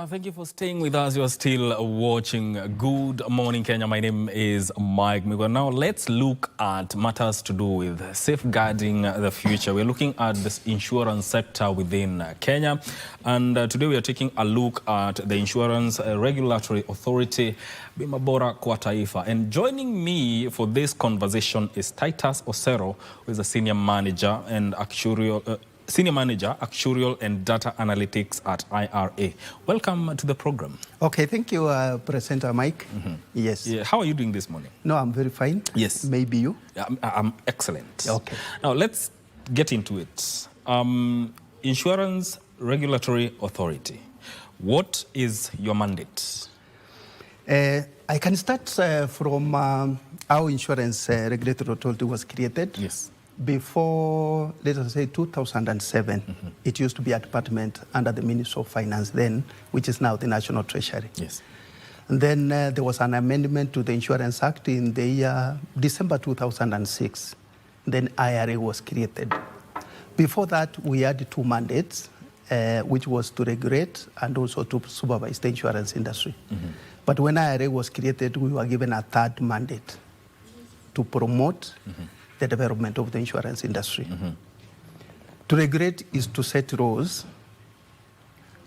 Thank you for staying with us. You are still watching Good Morning Kenya. My name is Mike Migo. Now let's look at matters to do with safeguarding the future. We're looking at this insurance sector within Kenya. And today we are taking a look at the Insurance Regulatory Authority, Bima Bora kwa Taifa. And joining me for this conversation is Titus Osero, who is a Senior Manager, Actuarial and Data Analytics at IRA. Welcome to the program. Okay, thank you, Presenter Mike. Yes. Yeah, how are you doing this morning? No, I'm very fine. Yes. Maybe you? Yeah, I'm excellent. Okay. Now, let's get into it. Insurance Regulatory Authority. What is your mandate? I can start from how Insurance Regulatory Authority was created. Yes. Before, let us say, 2007, it used to be a department under the Ministry of Finance then, which is now the National Treasury. Yes. And then there was an amendment to the Insurance Act in the year December 2006. Then IRA was created. Before that, we had two mandates, which was to regulate and also to supervise the insurance industry. But when IRA was created, we were given a third mandate to promote the development of the insurance industry. To regulate is to set rules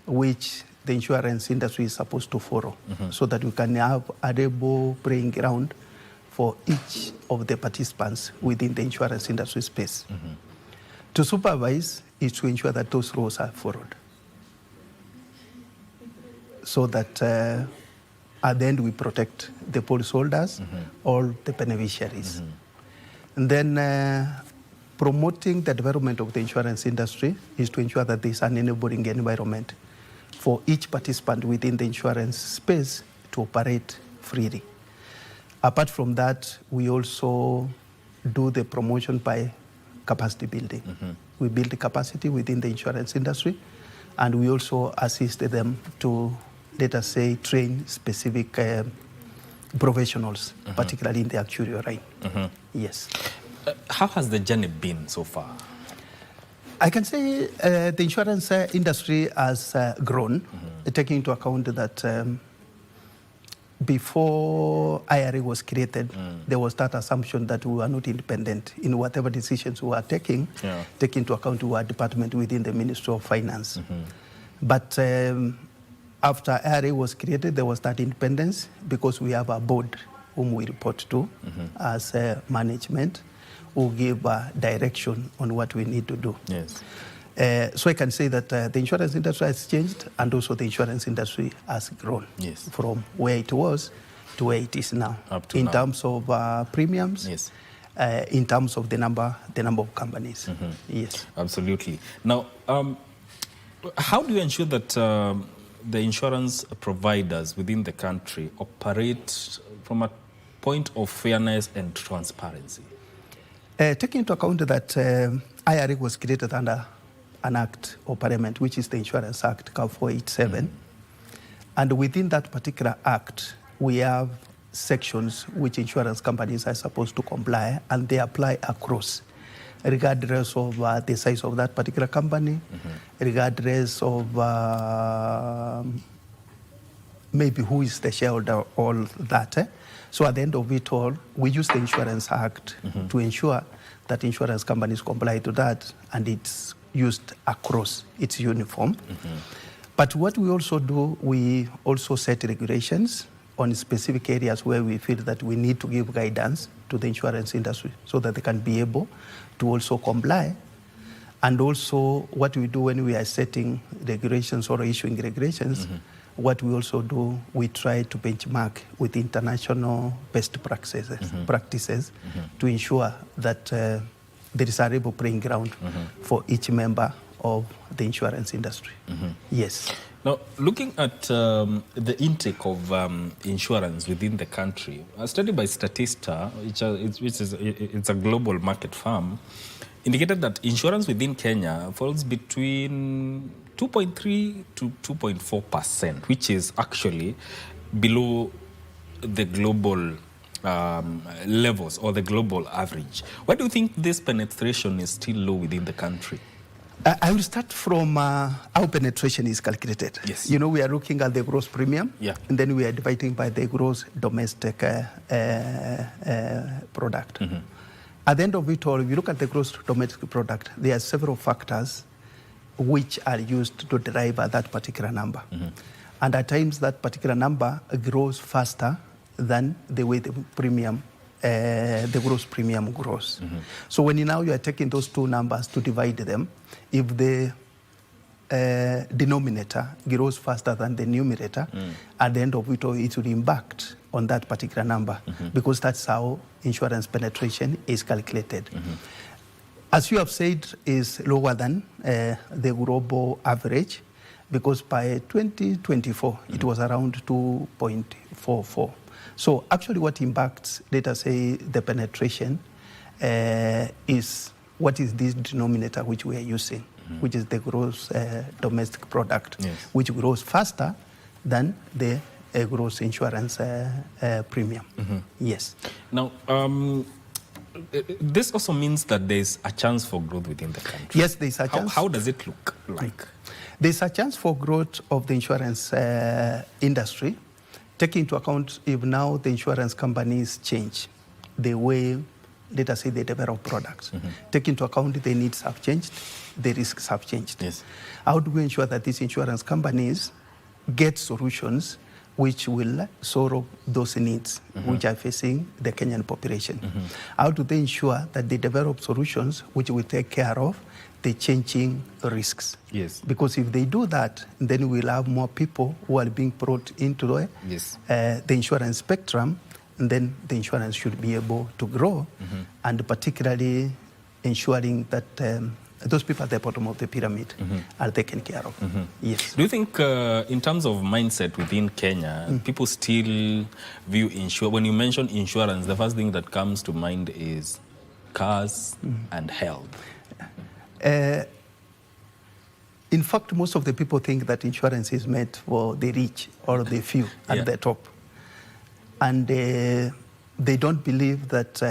which the insurance industry is supposed to follow so that we can have a level playing ground for each of the participants within the insurance industry space. To supervise is to ensure that those rules are followed so that at the end we protect the policyholders, all the beneficiaries. And then promoting the development of the insurance industry is to ensure that there is an enabling environment for each participant within the insurance space to operate freely. Apart from that, we also do the promotion by capacity building. We build the capacity within the insurance industry, and we also assist them to, let us say, train specific professionals, particularly in the actuarial line. Yes. How has the journey been so far? I can say the insurance industry has grown, taking into account that before IRA was created, there was that assumption that we were not independent in whatever decisions we were taking, taking into account our department within the Ministry of Finance. But after IRA was created, there was that independence because we have a board whom we report to as management, who give direction on what we need to do. Yes. So I can say that the insurance industry has changed and also the insurance industry has grown from where it was to where it is now. Up to in now. Terms of premiums, in terms of the number of companies. Yes. Absolutely. Now, how do you ensure that the insurance providers within the country operate from a point of fairness and transparency? Taking into account that IRA was created under an act or parliament, which is the Insurance Act, CAF 487. And within that particular act, we have sections which insurance companies are supposed to comply, and they apply across, regardless of the size of that particular company, regardless of maybe who is the shareholder, all that. So at the end of it all, we use the Insurance Act to ensure that insurance companies comply to that, and it's used across, it's uniform. But what we also do, we also set regulations on specific areas where we feel that we need to give guidance to the insurance industry so that they can be able to also comply. And also what we do when we are setting regulations or issuing regulations, what we also do, we try to benchmark with international best practices to ensure that there is a level playing ground for each member of the insurance industry. Yes. Now, looking at the intake of insurance within the country, a study by Statista, which is a global market firm, indicated that insurance within Kenya falls between 2.3 to 2.4%, which is actually below the global levels or the global average. Why do you think this penetration is still low within the country? I will start from how penetration is calculated. Yes. You know, we are looking at the gross premium, Yeah. and then we are dividing by the gross domestic product. At the end of it all, if you look at the gross domestic product, there are several factors which are used to derive that particular number. And at times, that particular number grows faster than the way the premium, the gross premium grows. So when you are taking those two numbers to divide them, if the denominator grows faster than the numerator, at the end of it all, it will impact on that particular number, because that's how insurance penetration is calculated. As you have said, is lower than the global average, because by 2024, it was around 2.44. So actually what impacts, let us say, the penetration is what is this denominator which we are using, which is the gross domestic product, which grows faster than the gross insurance premium. Yes. Now, this also means that there's a chance for growth within the country. Yes, there's a chance. How does it look like? There's a chance for growth of the insurance industry, taking into account if now the insurance companies change the way, let us say, they develop products. Take into account the needs have changed, the risks have changed. Yes. How do we ensure that these insurance companies get solutions which will solve those needs which are facing the Kenyan population? How do they ensure that they develop solutions which will take care of the changing risks? Yes. Because if they do that, then we'll have more people who are being brought into the insurance spectrum, and then the insurance should be able to grow, and particularly ensuring that those people at the bottom of the pyramid are taken care of. Yes. Do you think in terms of mindset within Kenya, people still view insurance? When you mention insurance, the first thing that comes to mind is cars and health. In fact, most of the people think that insurance is meant for the rich or the few at the top. And they don't believe that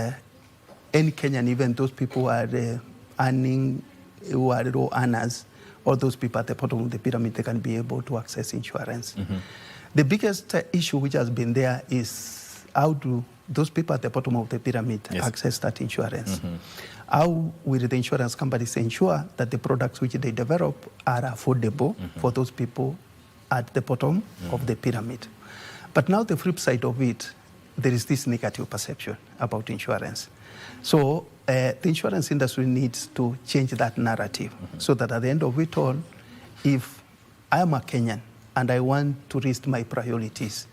any Kenyan, even those people who are earning, who are low earners, or those people at the bottom of the pyramid, they can be able to access insurance. The biggest issue which has been there is how do those people at the bottom of the pyramid access that insurance? How will the insurance companies ensure that the products which they develop are affordable for those people at the bottom of the pyramid? But now the flip side of it, there is this negative perception about insurance. So the insurance industry needs to change that narrative so that at the end of it all, if I am a Kenyan and I want to list my priorities,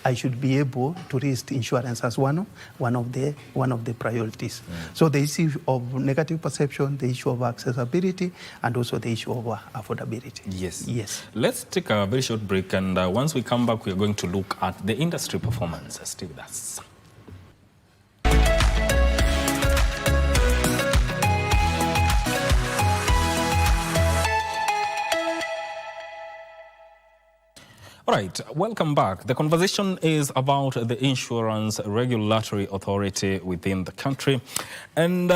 I should be able to list insurance as one of the priorities. So the issue of negative perception, the issue of accessibility, and also the issue of affordability. Yes. Yes. Let's take a very short break, and once we come back, we are going to look at the industry performance. Stay with us. All right, welcome back. The conversation is about the insurance regulatory authority within the country. And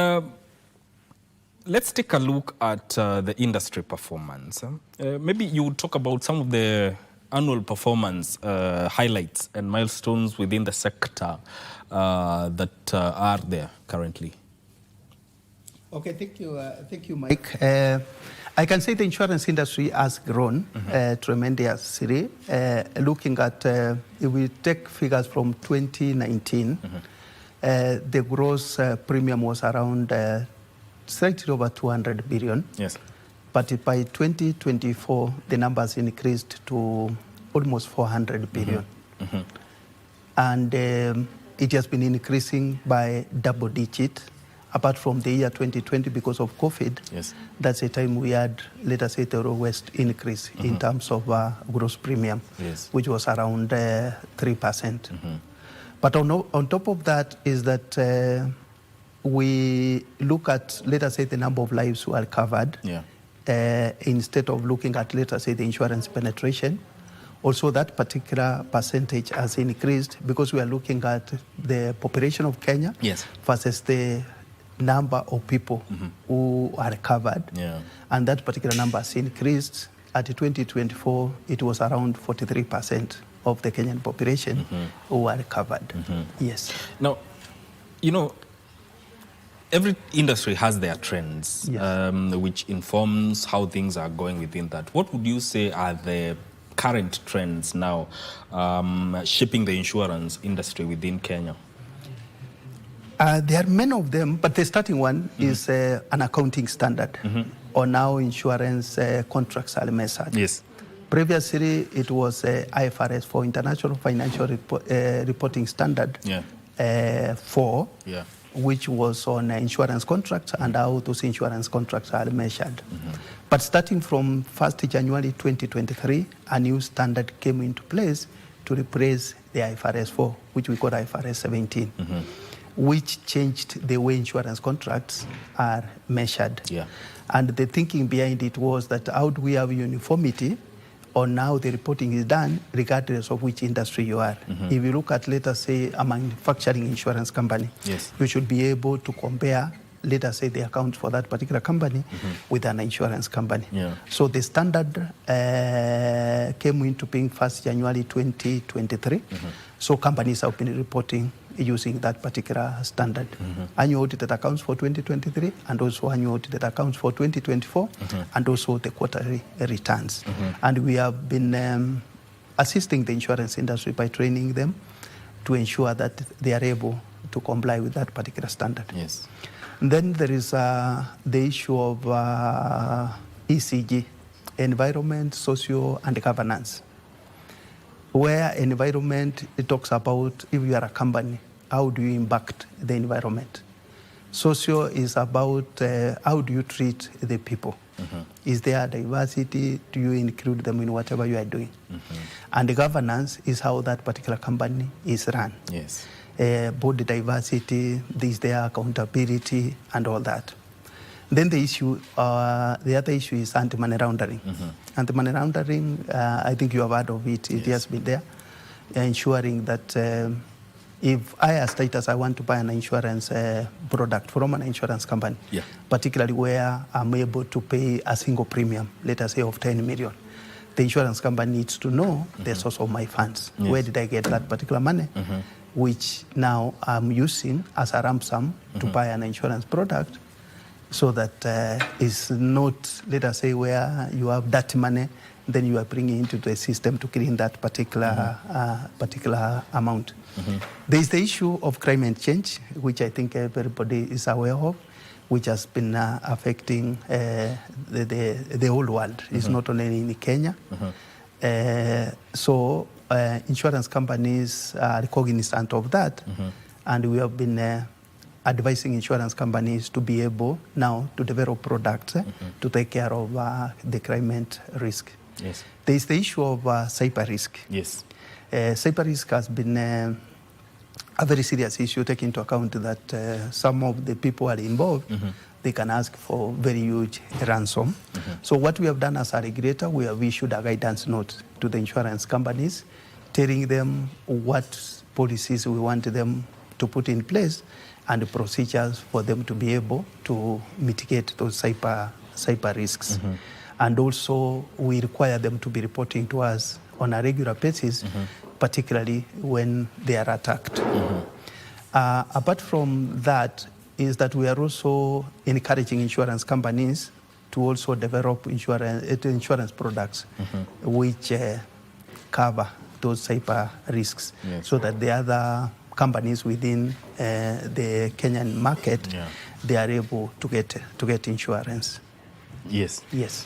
let's take a look at the industry performance. Maybe you would talk about some of the annual performance highlights and milestones within the sector that are there currently. Okay, thank you, Mike. I can say the insurance industry has grown tremendously. Looking at, if we take figures from 2019, the gross premium was around slightly over 200 billion. Yes. But by 2024, the numbers increased to almost 400 billion. And it has been increasing by double digit. Apart from the year 2020 because of COVID, that's the time we had, let us say, the lowest increase in terms of gross premium, which was around 3%. But on top of that is that we look at, let us say, the number of lives who are covered, instead of looking at, let us say, the insurance penetration. Also, that particular percentage has increased because we are looking at the population of Kenya versus the number of people who are covered. Yeah. And that particular number has increased. At 2024, it was around 43% of the Kenyan population who are covered. Yes. Now, you know, every industry has their trends, Yes. which informs how things are going within that. What would you say are the current trends now shaping the insurance industry within Kenya? There are many of them, but the starting one is an accounting standard on how insurance contracts are measured. Yes. Previously, it was IFRS for International Financial Reporting Standard 4, which was on insurance contracts and how those insurance contracts are measured. But starting from 1st January 2023, a new standard came into place to replace the IFRS 4, which we call IFRS 17, which changed the way insurance contracts are measured. Yeah. And the thinking behind it was that how do we have uniformity on how the reporting is done, regardless of which industry you are. If you look at, let us say, a manufacturing insurance company, you should be able to compare, let us say, the accounts for that particular company with an insurance company. Yeah. So the standard came into being 1st January 2023. So companies have been reporting using that particular standard. Annual audited accounts for 2023 and also annual audited accounts for 2024 and also the quarterly returns. And we have been assisting the insurance industry by training them to ensure that they are able to comply with that particular standard. Yes. And then there is the issue of ECG, environment, social, and governance, where environment, it talks about if you are a company, how do you impact the environment? Social is about how do you treat the people? Is there diversity? Do you include them in whatever you are doing? And the governance is how that particular company is run. Yes. Both the diversity, is there accountability, and all that. Then the issue, the other issue is anti-money laundering. Anti-money laundering, I think you have heard of it. It has been there, ensuring that if I, as status, I want to buy an insurance product from an insurance company, particularly where I'm able to pay a single premium, let us say of 10 million, the insurance company needs to know the source of my funds. Where did I get that particular money, which now I'm using as a lump sum to buy an insurance product, so that it's not, let us say, where you have that money, then you are bringing into the system to clean that particular particular amount. There is the issue of climate change, which I think everybody is aware of, which has been affecting the whole world. It's not only in Kenya. So insurance companies are cognizant of that, and we have been advising insurance companies to be able now to develop products to take care of the climate risk. Yes. There is the issue of cyber risk. Yes. Cyber risk has been a very serious issue, taking into account that some of the people are involved, they can ask for very huge ransom. So what we have done as a regulator, we have issued a guidance note to the insurance companies, telling them what policies we want them to put in place and procedures for them to be able to mitigate those cyber risks. And also, we require them to be reporting to us on a regular basis, particularly when they are attacked. Apart from that, is that we are also encouraging insurance companies to also develop insurance products which cover those cyber risks, so that the other companies within the Kenyan market, they are able to get insurance. Yes. Yes.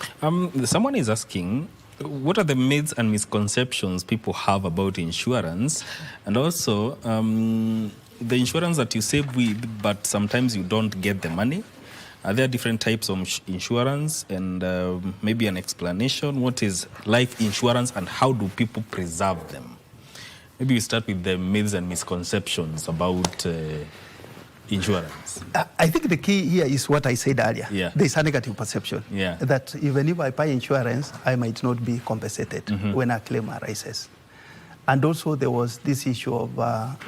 Someone is asking, what are the myths and misconceptions people have about insurance, and also the insurance that you save with, but sometimes you don't get the money? Are there different types of insurance, and maybe an explanation? What is life insurance and how do people preserve them? Maybe we start with the myths and misconceptions about insurance. I think the key here is what I said earlier. There's a negative perception that even if I buy insurance, I might not be compensated when a claim arises. And also there was this issue of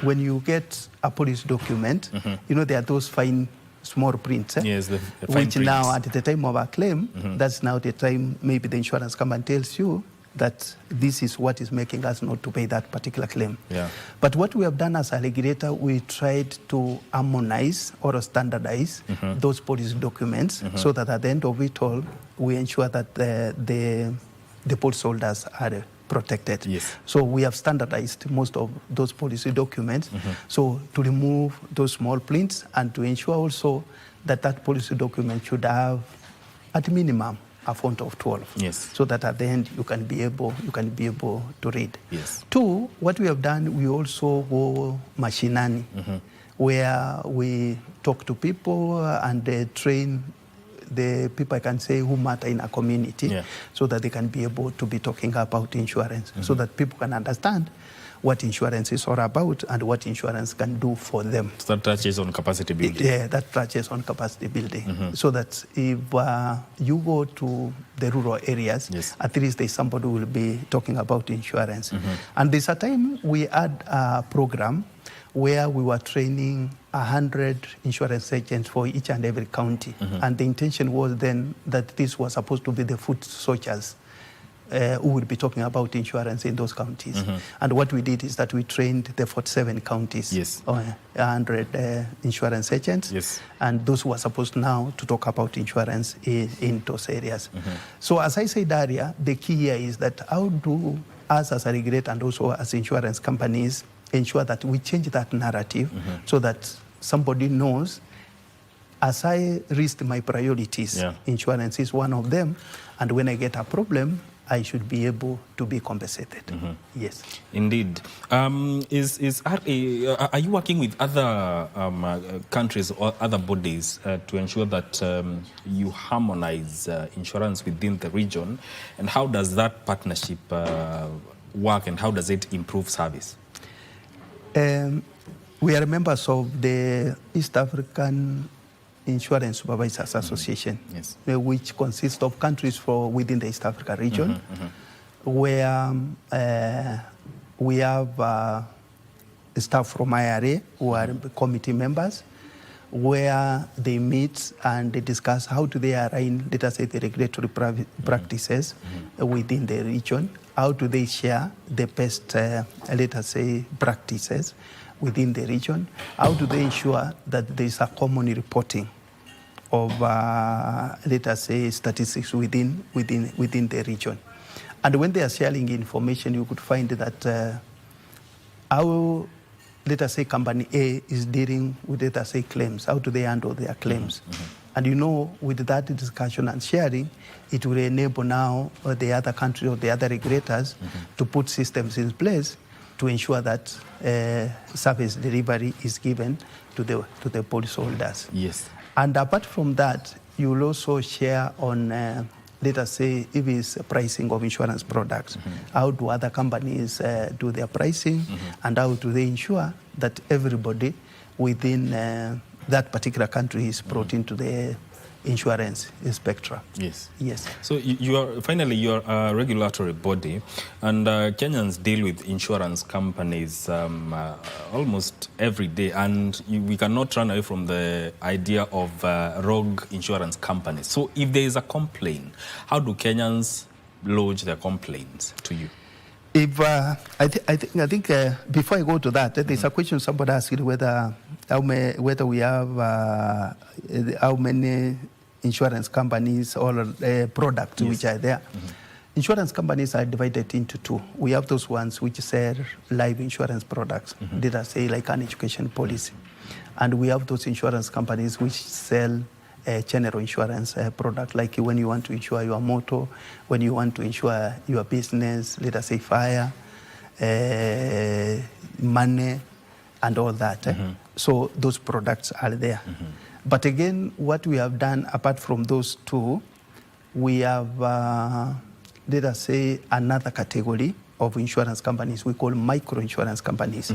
when you get a police document, you know, there are those fine small prints, Yes, the fine which prints. now at the time of a claim, that's now the time maybe the insurance company tells you that this is what is making us not to pay that particular claim. Yeah. But what we have done as a regulator, we tried to harmonize or standardize those policy documents so that at the end of it all, we ensure that the policyholders are protected. Yes. So we have standardized most of those policy documents. So to remove those small prints and to ensure also that that policy document should have at minimum a font of 12. Yes. So that at the end you can be able to read. Yes. Two, what we have done, we also go mashinani, where we talk to people and train the people, I can say, who matter in a community, so that they can be able to be talking about insurance, so that people can understand what insurance is all about and what insurance can do for them. So that touches on capacity building. Yeah, that touches on capacity building. So that if you go to the rural areas, at least there's somebody who will be talking about insurance. And there's a time we had a program where we were training 100 insurance agents for each and every county. And the intention was then that this was supposed to be the foot soldiers who would be talking about insurance in those counties. And what we did is that we trained the 47 counties, 100 insurance agents, and those who are supposed now to talk about insurance in those areas. So as I said earlier, the key here is that how do us as a regulator and also as insurance companies ensure that we change that narrative so that somebody knows, as I list my priorities, insurance is one of them, and when I get a problem, I should be able to be compensated. Yes. Indeed. Are you working with other countries or other bodies to ensure that you harmonize insurance within the region? And how does that partnership work, and how does it improve service? We are members of the East African Insurance Supervisors Association, which consists of countries within the East Africa region, where we have staff from IRA who are committee members, where they meet and they discuss how do they align, let us say, the regulatory practices within the region, how do they share the best, let us say, practices within the region, how do they ensure that there is a common reporting of, let us say, statistics within the region. And when they are sharing information, you could find that how, let us say, company A is dealing with, let us say, claims. How do they handle their claims? And you know, with that discussion and sharing, it will enable now the other countries or the other regulators to put systems in place to ensure that service delivery is given to the policyholders. Yes. And apart from that, you will also share on, let us say, if it's pricing of insurance products. How do other companies do their pricing, and how do they ensure that everybody within that particular country is brought into the insurance spectrum? Yes. So you are a regulatory body, and Kenyans deal with insurance companies almost every day, and we cannot run away from the idea of rogue insurance companies. So if there is a complaint, how do Kenyans lodge their complaints to you? If I think before I go to that, there's a question somebody asked whether we have how many insurance companies or products which are there. Insurance companies are divided into two. We have those ones which sell life insurance products, did I say, like an education policy, and we have those insurance companies which sell general insurance product, like when you want to insure your motor, when you want to insure your business, let us say fire, money, and all that. So those products are there. But again, what we have done apart from those two, we have, let us say, another category of insurance companies we call micro insurance companies.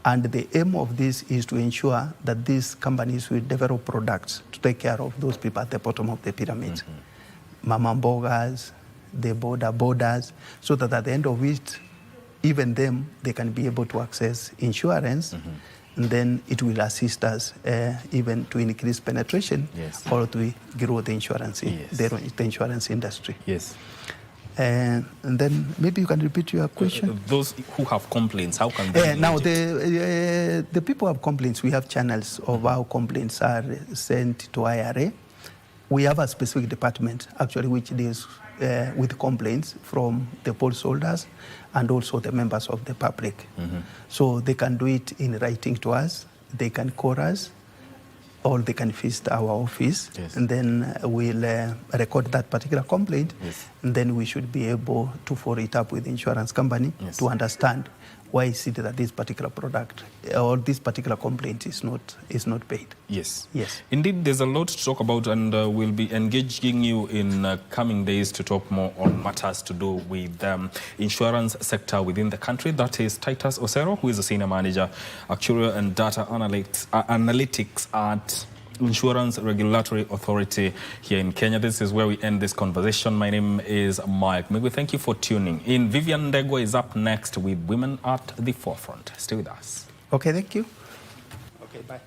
And the aim of this is to ensure that these companies will develop products to take care of those people at the bottom of the pyramid. Mama mbogas, the borders, so that at the end of it, even them, they can be able to access insurance and then it will assist us even to increase penetration or to grow the insurance, the insurance industry. Yes. And then maybe you can repeat your question. Those who have complaints, how can they now the people who have complaints, we have channels of how complaints are sent to IRA. We have a specific department actually which deals with complaints from the policyholders and also the members of the public. So they can do it in writing to us, they can call us, or they can visit our office, and then we'll record that particular complaint, and then we should be able to follow it up with the insurance company to understand why is it that this particular product or this particular complaint is not paid. Yes. Yes. Indeed, there's a lot to talk about, and we'll be engaging you in coming days to talk more on matters to do with the insurance sector within the country. That is Titus Osero, who is a Senior Manager, Actuarial and Data Analytics at Insurance Regulatory Authority here in Kenya. This is where we end this conversation. My name is Mike Migwe. Thank you for tuning in. Vivian Ndegwa is up next with Women at the Forefront. Stay with us. Okay, thank you. Okay, bye.